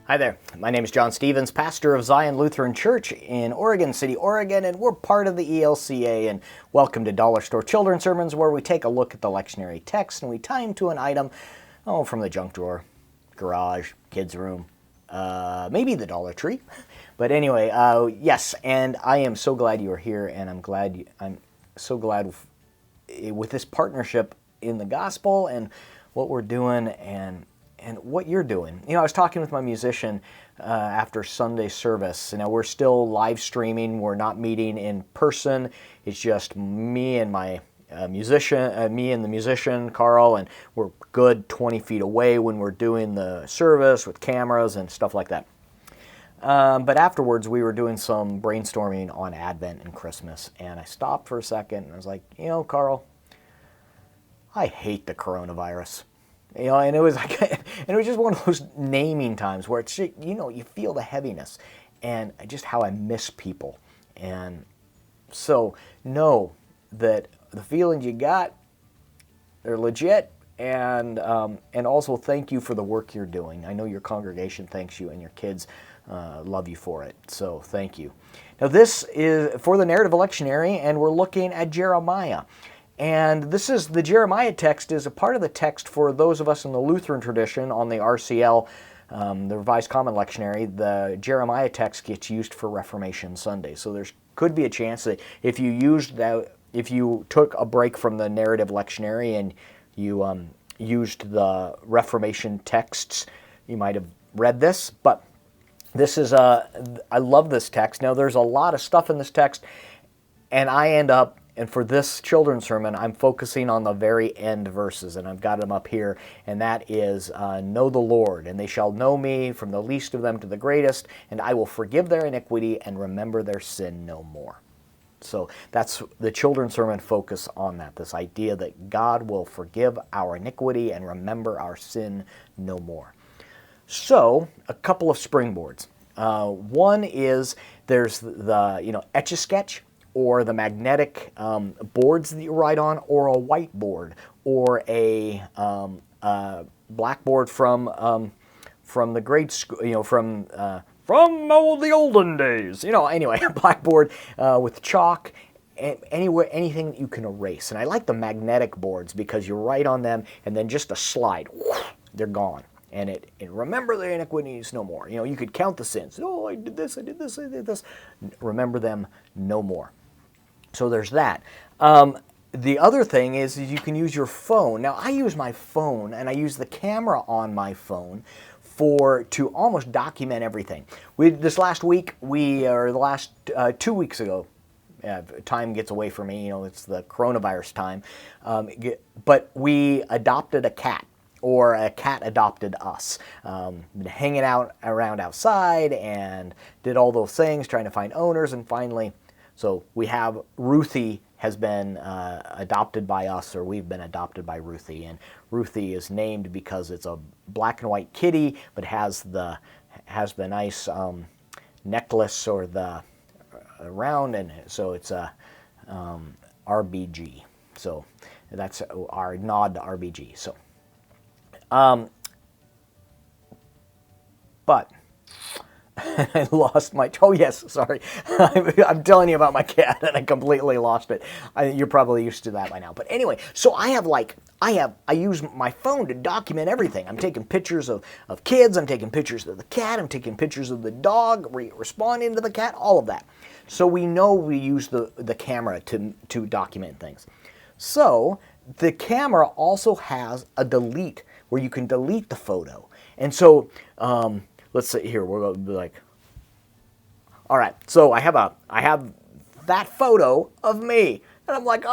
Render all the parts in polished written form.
Hi there, my name is John Stevens, pastor of Zion Lutheran Church in Oregon City, Oregon, and we're part of the ELCA, and welcome to Dollar Store Children's Sermons, where we take a look at the lectionary text and we tie them to an item, from the junk drawer, garage, kids' room, maybe the Dollar Tree. But anyway, yes, and I am so glad you are here, and I'm so glad with this partnership in the gospel and what we're doing and what you're doing. I was talking with my musician after Sunday service. We're still live streaming. We're not meeting in person. It's just me and my the musician, Carl, and we're good 20 feet away when we're doing the service with cameras and stuff like that. But afterwards, we were doing some brainstorming on Advent and Christmas, and I stopped for a second, and I was like, Carl, I hate the coronavirus. And it was like, and it was just one of those naming times where it's, you feel the heaviness and just how I miss people. And so know that the feelings you got, they're legit, and also thank you for the work you're doing. I know your congregation thanks you and your kids love you for it, so thank you. Now this is for the narrative lectionary, and we're looking at Jeremiah. And this is the Jeremiah text is a part of the text for those of us in the Lutheran tradition on the RCL, the Revised Common Lectionary. The Jeremiah text gets used for Reformation Sunday. So there could be a chance that if you took a break from the narrative lectionary and you used the Reformation texts, you might have read this. But this is I love this text. Now there's a lot of stuff in this text, and and for this children's sermon, I'm focusing on the very end verses, and I've got them up here, and that is, know the Lord, and they shall know me from the least of them to the greatest, and I will forgive their iniquity and remember their sin no more. So that's the children's sermon focus on that, this idea that God will forgive our iniquity and remember our sin no more. So, a couple of springboards. One is there's the Etch-a-Sketch, or the magnetic boards that you write on, or a whiteboard, or a blackboard from the grade school, from the olden days. Anyway, a blackboard with chalk, anything that you can erase. And I like the magnetic boards because you write on them, and then just a slide, they're gone. And it remember the iniquities no more. You could count the sins. Oh, I did this, I did this, I did this. Remember them no more. So there's that. The other thing is you can use your phone. Now, I use my phone, and I use the camera on my phone to almost document everything. This last week, the last 2 weeks ago, time gets away from me, it's the coronavirus time, but we adopted a cat. Or a cat adopted us. Been hanging out around outside and did all those things, trying to find owners, and finally, so we have Ruthie has been adopted by us, or we've been adopted by Ruthie, and Ruthie is named because it's a black and white kitty, but has the nice necklace or the round, and so it's a RBG. So that's our nod to RBG. So. But I lost my. Oh yes, sorry. I'm telling you about my cat, and I completely lost it. You're probably used to that by now. But anyway, so I use my phone to document everything. I'm taking pictures of kids. I'm taking pictures of the cat. I'm taking pictures of the dog, responding to the cat. All of that. So we know we use the camera to document things. So the camera also has a delete, where you can delete the photo. And so, let's see here, we're going to be like, all right, so I have that photo of me. And I'm like,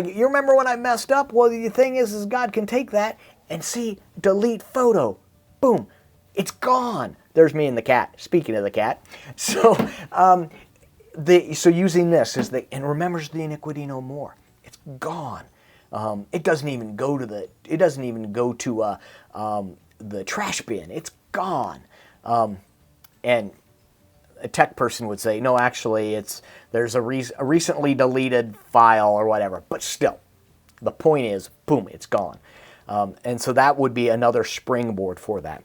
you remember when I messed up? Well, the thing is God can take that and see, delete photo. Boom, it's gone. There's me and the cat, speaking of the cat. So, so using this and remembers the iniquity no more. It's gone. It doesn't even go to the trash bin. It's gone. And a tech person would say, no, actually, there's a recently deleted file or whatever. But still, the point is, boom, it's gone. And so that would be another springboard for that.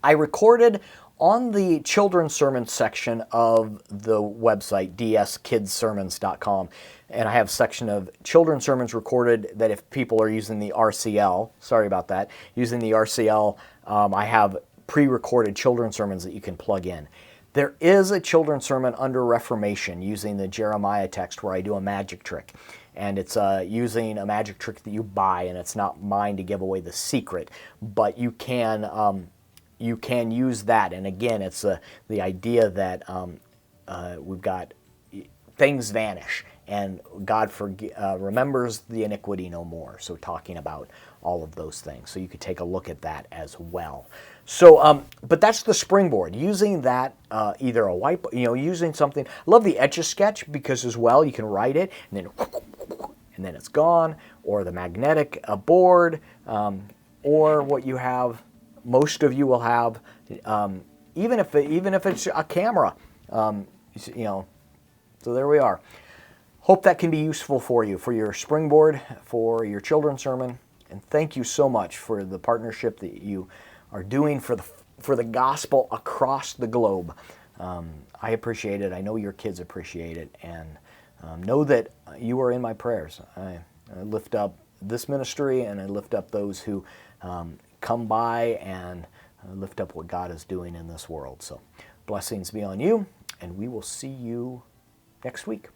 I recorded on the children's sermon section of the website, dskidssermons.com, and I have a section of children's sermons recorded that if people are using the RCL, sorry about that, using the RCL, I have pre-recorded children's sermons that you can plug in. There is a children's sermon under Reformation using the Jeremiah text where I do a magic trick. And it's using a magic trick that you buy, and it's not mine to give away the secret, but you can use that. And again, it's the idea that we've got things vanish, and God remembers the iniquity no more. So talking about all of those things. So you could take a look at that as well. So, but that's the springboard. Using that, either a whiteboard, using something. I love the Etch-a-Sketch because as well you can write it and then it's gone, or the magnetic board, or what you have. Most of you will have, even if it's a camera, So there we are. Hope that can be useful for you, for your springboard, for your children's sermon, and thank you so much for the partnership that you are doing for the gospel across the globe. I appreciate it. I know your kids appreciate it, and know that you are in my prayers. I lift up this ministry, and I lift up those who come by, and lift up what God is doing in this world. So blessings be on you, and we will see you next week.